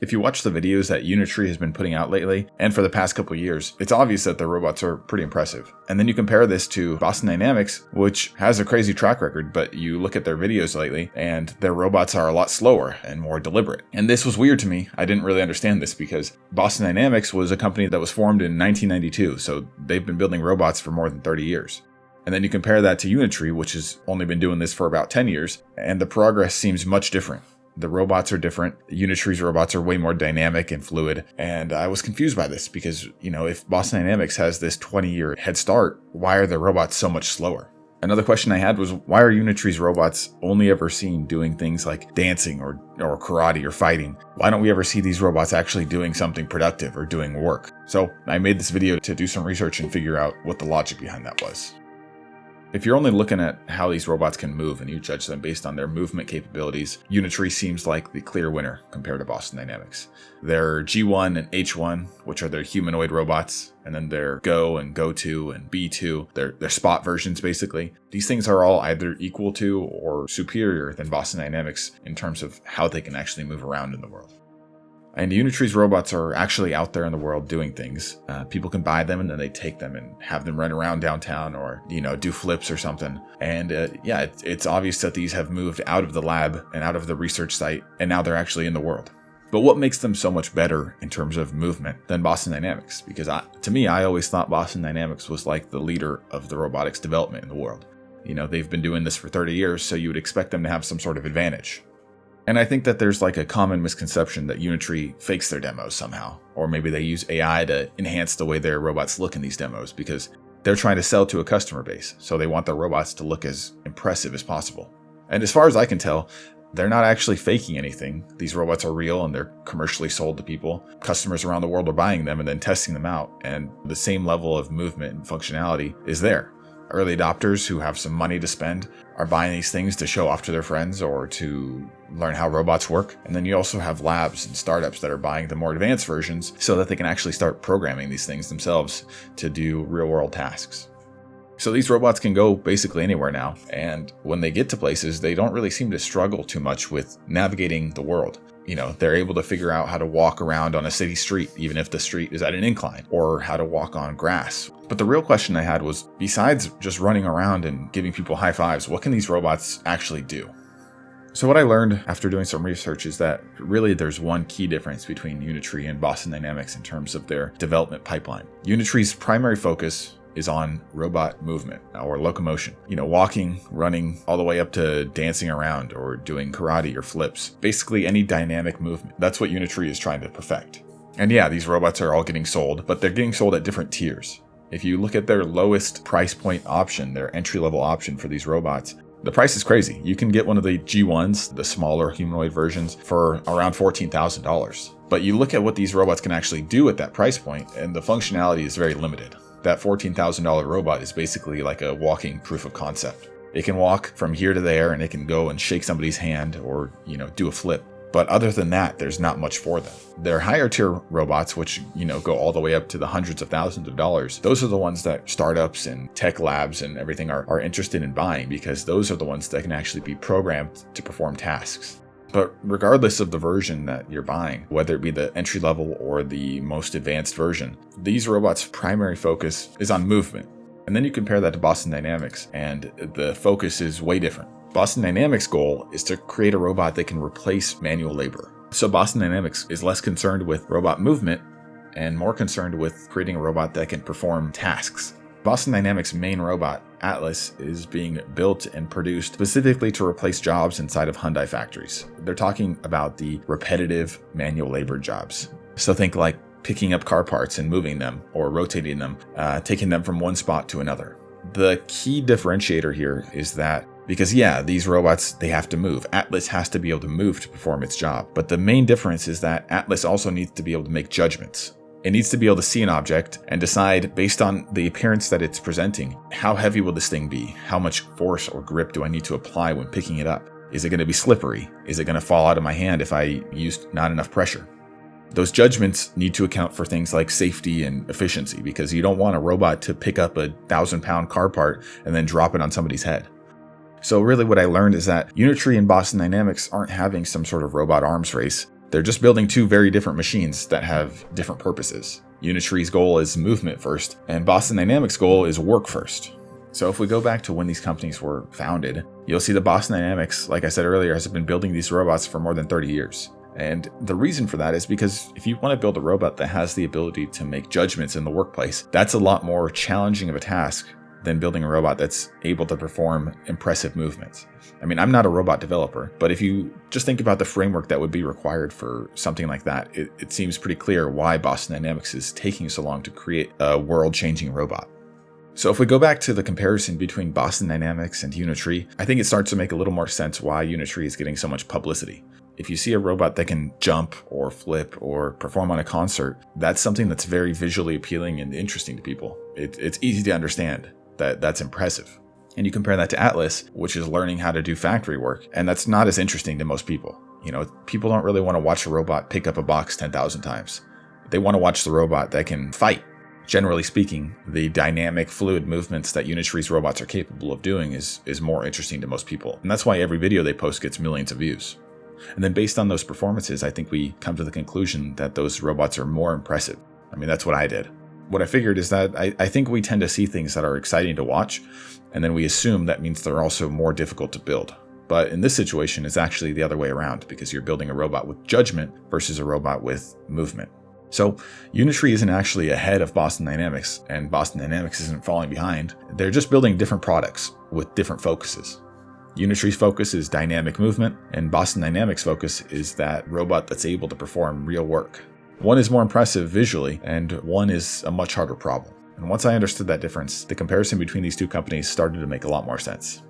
If you watch the videos that Unitree has been putting out lately, and for the past couple years, it's obvious that their robots are pretty impressive. And then you compare this to Boston Dynamics, which has a crazy track record, but you look at their videos lately, and their robots are a lot slower and more deliberate. And this was weird to me. I didn't really understand this because Boston Dynamics was a company that was formed in 1992, so they've been building robots for more than 30 years. And then you compare that to Unitree, which has only been doing this for about 10 years, and the progress seems much different. The robots are different. Unitree's robots are way more dynamic and fluid. And I was confused by this because, if Boston Dynamics has this 20-year head start, why are their robots so much slower? Another question I had was, why are Unitree's robots only ever seen doing things like dancing or karate or fighting? Why don't we ever see these robots actually doing something productive or doing work? So I made this video to do some research and figure out what the logic behind that was. If you're only looking at how these robots can move and you judge them based on their movement capabilities, Unitree seems like the clear winner compared to Boston Dynamics. Their G1 and H1, which are their humanoid robots, and then their Go and Go2 and B2, their spot versions basically. These things are all either equal to or superior than Boston Dynamics in terms of how they can actually move around in the world. And Unitree's robots are actually out there in the world doing things. People can buy them and then they take them and have them run around downtown or, do flips or something. And it's obvious that these have moved out of the lab and out of the research site, and now they're actually in the world. But what makes them so much better in terms of movement than Boston Dynamics? Because to me, I always thought Boston Dynamics was like the leader of the robotics development in the world. They've been doing this for 30 years, so you would expect them to have some sort of advantage. And I think that there's like a common misconception that Unitree fakes their demos somehow, or maybe they use AI to enhance the way their robots look in these demos because they're trying to sell to a customer base, so they want their robots to look as impressive as possible. And as far as I can tell, they're not actually faking anything. These robots are real and they're commercially sold to people. Customers around the world are buying them and then testing them out, and the same level of movement and functionality is there. Early adopters who have some money to spend are buying these things to show off to their friends or to learn how robots work. And then you also have labs and startups that are buying the more advanced versions so that they can actually start programming these things themselves to do real-world tasks. So these robots can go basically anywhere now, and when they get to places, they don't really seem to struggle too much with navigating the world. They're able to figure out how to walk around on a city street, even if the street is at an incline, or how to walk on grass. But the real question I had was, besides just running around and giving people high fives, what can these robots actually do? So what I learned after doing some research is that really there's one key difference between Unitree and Boston Dynamics in terms of their development pipeline. Unitree's primary focus is on robot movement or locomotion. Walking, running, all the way up to dancing around or doing karate or flips. Basically any dynamic movement. That's what Unitree is trying to perfect. And yeah, these robots are all getting sold, but they're getting sold at different tiers. If you look at their lowest price point option, their entry-level option for these robots, the price is crazy. You can get one of the G1s, the smaller humanoid versions, for around $14,000. But you look at what these robots can actually do at that price point, and the functionality is very limited. That $14,000 robot is basically like a walking proof of concept. It can walk from here to there and it can go and shake somebody's hand or, do a flip. But other than that, there's not much for them. Their higher tier robots, which, go all the way up to the hundreds of thousands of dollars, those are the ones that startups and tech labs and everything are interested in buying because those are the ones that can actually be programmed to perform tasks. But regardless of the version that you're buying, whether it be the entry level or the most advanced version, these robots' primary focus is on movement. And then you compare that to Boston Dynamics, and the focus is way different. Boston Dynamics' goal is to create a robot that can replace manual labor. So Boston Dynamics is less concerned with robot movement and more concerned with creating a robot that can perform tasks. Boston Dynamics' main robot, Atlas, is being built and produced specifically to replace jobs inside of Hyundai factories. They're talking about the repetitive manual labor jobs. So think like picking up car parts and moving them or rotating them, taking them from one spot to another. The key differentiator here is that because these robots, they have to move. Atlas has to be able to move to perform its job. But the main difference is that Atlas also needs to be able to make judgments. It needs to be able to see an object and decide, based on the appearance that it's presenting, how heavy will this thing be? How much force or grip do I need to apply when picking it up? Is it going to be slippery? Is it going to fall out of my hand if I used not enough pressure? Those judgments need to account for things like safety and efficiency, because you don't want a robot to pick up a 1,000-pound car part and then drop it on somebody's head. So really what I learned is that Unitree and Boston Dynamics aren't having some sort of robot arms race. They're just building two very different machines that have different purposes. Unitree's goal is movement first, and Boston Dynamics' goal is work first. So if we go back to when these companies were founded, you'll see that Boston Dynamics, like I said earlier, has been building these robots for more than 30 years. And the reason for that is because if you want to build a robot that has the ability to make judgments in the workplace, that's a lot more challenging of a task than building a robot that's able to perform impressive movements. I mean, I'm not a robot developer, but if you just think about the framework that would be required for something like that, it seems pretty clear why Boston Dynamics is taking so long to create a world-changing robot. So if we go back to the comparison between Boston Dynamics and Unitree, I think it starts to make a little more sense why Unitree is getting so much publicity. If you see a robot that can jump or flip or perform on a concert, that's something that's very visually appealing and interesting to people. It's easy to understand that that's impressive. And you compare that to Atlas, which is learning how to do factory work, and that's not as interesting to most people. People don't really want to watch a robot pick up a box 10,000 times. They want to watch the robot that can fight. Generally speaking, the dynamic, fluid movements that Unitree's robots are capable of doing is more interesting to most people. And that's why every video they post gets millions of views. And then based on those performances, I think we come to the conclusion that those robots are more impressive. I mean, that's what I did. What I figured is that I think we tend to see things that are exciting to watch, and then we assume that means they're also more difficult to build. But in this situation, it's actually the other way around, because you're building a robot with judgment versus a robot with movement. So Unitree isn't actually ahead of Boston Dynamics, and Boston Dynamics isn't falling behind. They're just building different products with different focuses. Unitree's focus is dynamic movement, and Boston Dynamics' focus is that robot that's able to perform real work. One is more impressive visually, and one is a much harder problem. And once I understood that difference, the comparison between these two companies started to make a lot more sense.